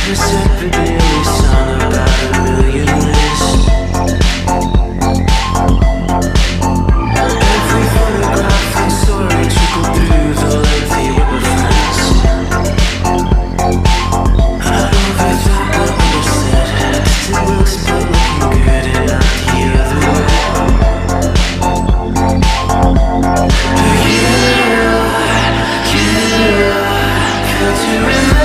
A separate daily song about a million lists. Every photograph and story trickled through the lengthy web of friends. I overthought but understood. Still looks but looking good and not the other way. You feel to